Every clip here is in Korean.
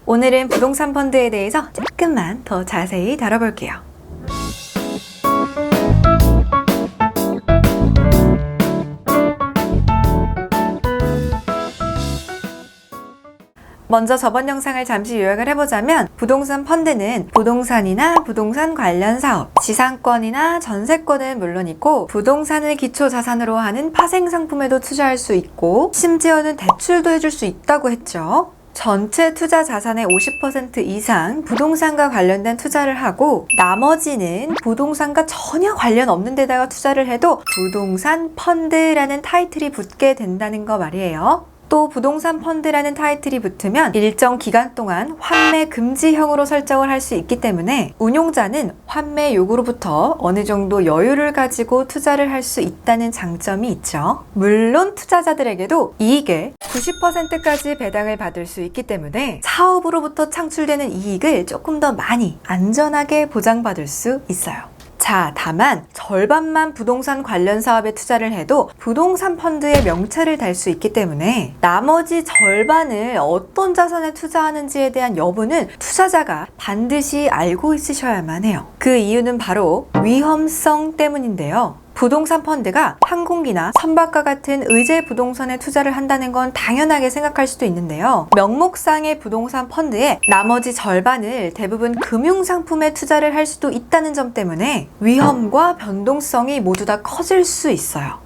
오늘은 부동산 펀드에 대해서 조금만 더 자세히 다뤄볼게요. 먼저 저번 영상을 잠시 요약을 해보자면 부동산 펀드는 부동산이나 부동산 관련 사업, 지상권이나 전세권은 물론이고 부동산을 기초 자산으로 하는 파생 상품에도 투자할 수 있고 심지어는 대출도 해줄 수 있다고 했죠. 전체 투자 자산의 50% 이상 부동산과 관련된 투자를 하고 나머지는 부동산과 전혀 관련 없는 데다가 투자를 해도 부동산 펀드라는 타이틀이 붙게 된다는 거 말이에요. 또 부동산 펀드라는 타이틀이 붙으면 일정 기간 동안 환매 금지형으로 설정을 할 수 있기 때문에 운용자는 환매 요구로부터 어느 정도 여유를 가지고 투자를 할 수 있다는 장점이 있죠. 물론 투자자들에게도 이익의 90%까지 배당을 받을 수 있기 때문에 사업으로부터 창출되는 이익을 조금 더 많이 안전하게 보장받을 수 있어요. 자, 다만 절반만 부동산 관련 사업에 투자를 해도 부동산 펀드에 명찰을 달 수 있기 때문에 나머지 절반을 어떤 자산에 투자하는지에 대한 여부는 투자자가 반드시 알고 있으셔야만 해요. 그 이유는 바로 위험성 때문인데요. 부동산 펀드가 항공기나 선박과 같은 의제 부동산에 투자를 한다는 건 당연하게 생각할 수도 있는데요. 명목상의 부동산 펀드의 나머지 절반을 대부분 금융상품에 투자를 할 수도 있다는 점 때문에 위험과 변동성이 모두 다 커질 수 있어요.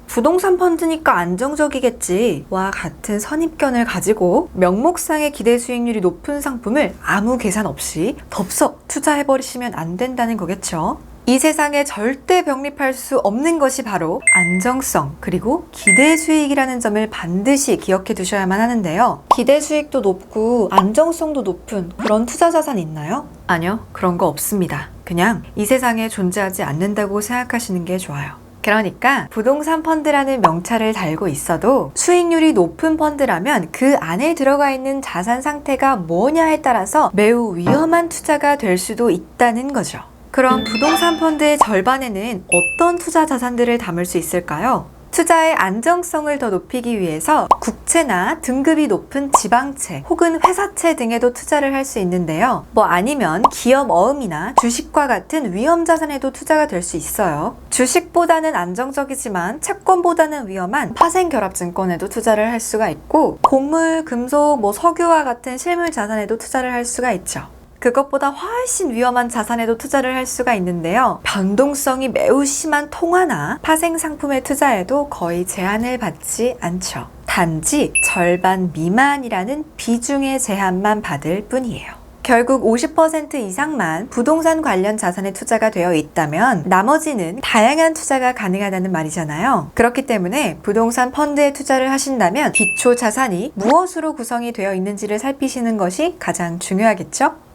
부동산 펀드니까 안정적이겠지 와 같은 선입견을 가지고 명목상의 기대 수익률이 높은 상품을 아무 계산 없이 덥석 투자해버리시면 안 된다는 거겠죠. 이 세상에 절대 병립할 수 없는 것이 바로 안정성 그리고 기대 수익이라는 점을 반드시 기억해 두셔야만 하는데요. 기대 수익도 높고 안정성도 높은 그런 투자 자산 있나요? 아니요, 그런 거 없습니다. 그냥 이 세상에 존재하지 않는다고 생각하시는 게 좋아요. 그러니까 부동산 펀드라는 명찰을 달고 있어도 수익률이 높은 펀드라면 그 안에 들어가 있는 자산 상태가 뭐냐에 따라서 매우 위험한 투자가 될 수도 있다는 거죠. 그럼 부동산 펀드의 절반에는 어떤 투자 자산들을 담을 수 있을까요? 투자의 안정성을 더 높이기 위해서 국채나 등급이 높은 지방채 혹은 회사채 등에도 투자를 할 수 있는데요. 아니면 기업 어음이나 주식과 같은 위험 자산에도 투자가 될 수 있어요. 주식보다는 안정적이지만 채권보다는 위험한 파생결합증권에도 투자를 할 수가 있고 곡물, 금속, 석유와 같은 실물 자산에도 투자를 할 수가 있죠. 그것보다 훨씬 위험한 자산에도 투자를 할 수가 있는데요. 변동성이 매우 심한 통화나 파생 상품에 투자해도 거의 제한을 받지 않죠. 단지 절반 미만이라는 비중의 제한만 받을 뿐이에요. 결국 50% 이상만 부동산 관련 자산에 투자가 되어 있다면 나머지는 다양한 투자가 가능하다는 말이잖아요. 그렇기 때문에 부동산 펀드에 투자를 하신다면 기초 자산이 무엇으로 구성이 되어 있는지를 살피시는 것이 가장 중요하겠죠?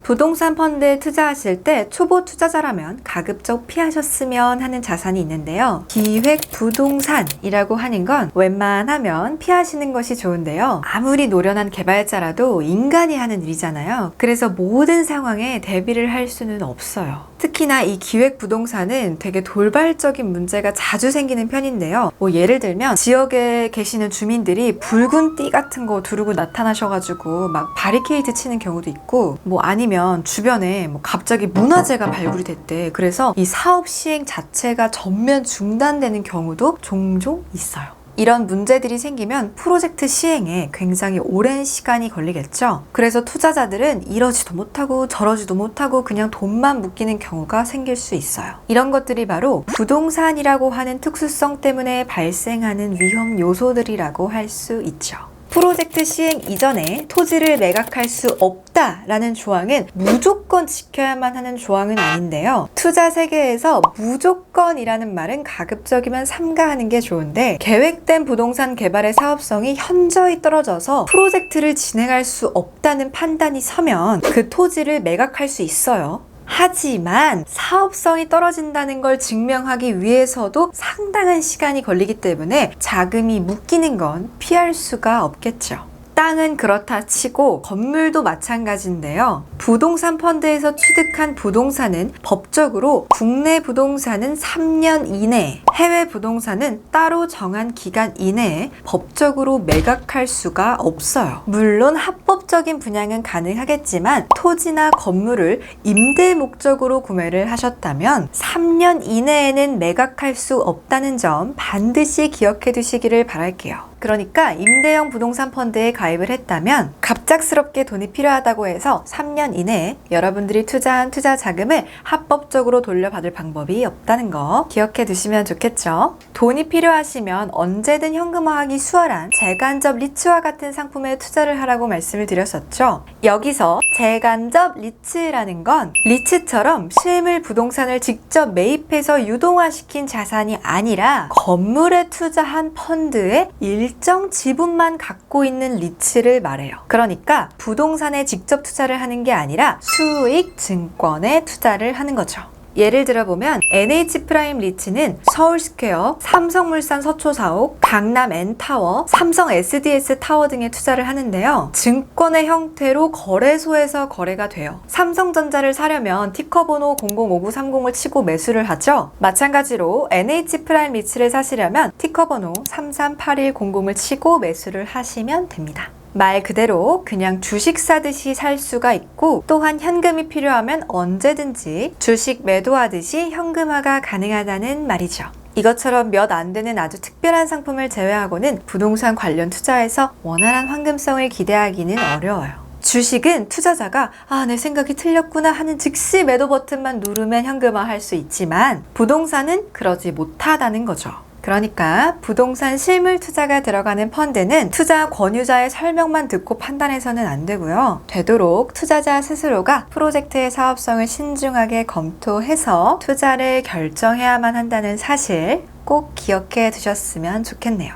부동산 펀드에 투자하실 때 초보 투자자라면 가급적 피하셨으면 하는 자산이 있는데요. 기획부동산이라고 하는 건 웬만하면 피하시는 것이 좋은데요. 아무리 노련한 개발자라도 인간이 하는 일이잖아요. 그래서 모든 상황에 대비를 할 수는 없어요. 특히나 이 기획부동산은 되게 돌발적인 문제가 자주 생기는 편인데요. 예를 들면 지역에 계시는 주민들이 붉은 띠 같은 거 두르고 나타나셔가지고 막 바리케이드 치는 경우도 있고 아니면 주변에 갑자기 문화재가 발굴이 됐대. 그래서 이 사업 시행 자체가 전면 중단되는 경우도 종종 있어요. 이런 문제들이 생기면 프로젝트 시행에 굉장히 오랜 시간이 걸리겠죠. 그래서 투자자들은 이러지도 못하고 저러지도 못하고 그냥 돈만 묶이는 경우가 생길 수 있어요. 이런 것들이 바로 부동산이라고 하는 특수성 때문에 발생하는 위험 요소들이라고 할 수 있죠. 프로젝트 시행 이전에 토지를 매각할 수 없다라는 조항은 무조건 지켜야만 하는 조항은 아닌데요. 투자 세계에서 무조건이라는 말은 가급적이면 삼가하는 게 좋은데 계획된 부동산 개발의 사업성이 현저히 떨어져서 프로젝트를 진행할 수 없다는 판단이 서면 그 토지를 매각할 수 있어요. 하지만 사업성이 떨어진다는 걸 증명하기 위해서도 상당한 시간이 걸리기 때문에 자금이 묶이는 건 피할 수가 없겠죠. 땅은 그렇다 치고 건물도 마찬가지인데요. 부동산 펀드에서 취득한 부동산은 법적으로 국내 부동산은 3년 이내, 해외 부동산은 따로 정한 기간 이내에 법적으로 매각할 수가 없어요. 물론 합법적인 분양은 가능하겠지만 토지나 건물을 임대 목적으로 구매를 하셨다면 3년 이내에는 매각할 수 없다는 점 반드시 기억해 두시기를 바랄게요. 그러니까 임대형 부동산 펀드에 가입을 했다면 갑작스럽게 돈이 필요하다고 해서 3년 이내에 여러분들이 투자한 투자 자금을 합법적으로 돌려받을 방법이 없다는 거 기억해 두시면 좋겠죠. 돈이 필요하시면 언제든 현금화하기 수월한 재간접 리츠와 같은 상품에 투자를 하라고 말씀을 드렸었죠. 여기서 재간접 리츠라는 건 리츠처럼 실물 부동산을 직접 매입해서 유동화시킨 자산이 아니라 건물에 투자한 펀드의 일정 지분만 갖고 있는 리츠를 말해요. 그러니까 부동산에 직접 투자를 하는 게 아니라 수익 증권에 투자를 하는 거죠. 예를 들어보면 NH프라임 리츠는 서울스퀘어, 삼성물산 서초 사옥, 강남 N타워, 삼성 SDS 타워 등에 투자를 하는데요. 증권의 형태로 거래소에서 거래가 돼요. 삼성전자를 사려면 티커번호 005930을 치고 매수를 하죠. 마찬가지로 NH프라임 리츠를 사시려면 티커번호 338100을 치고 매수를 하시면 됩니다. 말 그대로 그냥 주식 사듯이 살 수가 있고 또한 현금이 필요하면 언제든지 주식 매도하듯이 현금화가 가능하다는 말이죠. 이것처럼 몇 안 되는 아주 특별한 상품을 제외하고는 부동산 관련 투자에서 원활한 황금성을 기대하기는 어려워요. 주식은 투자자가 내 생각이 틀렸구나 하는 즉시 매도 버튼만 누르면 현금화할 수 있지만 부동산은 그러지 못하다는 거죠. 그러니까 부동산 실물 투자가 들어가는 펀드는 투자 권유자의 설명만 듣고 판단해서는 안 되고요. 되도록 투자자 스스로가 프로젝트의 사업성을 신중하게 검토해서 투자를 결정해야만 한다는 사실 꼭 기억해 두셨으면 좋겠네요.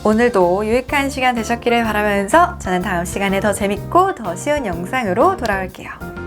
오늘도 유익한 시간 되셨기를 바라면서 저는 다음 시간에 더 재밌고 더 쉬운 영상으로 돌아올게요.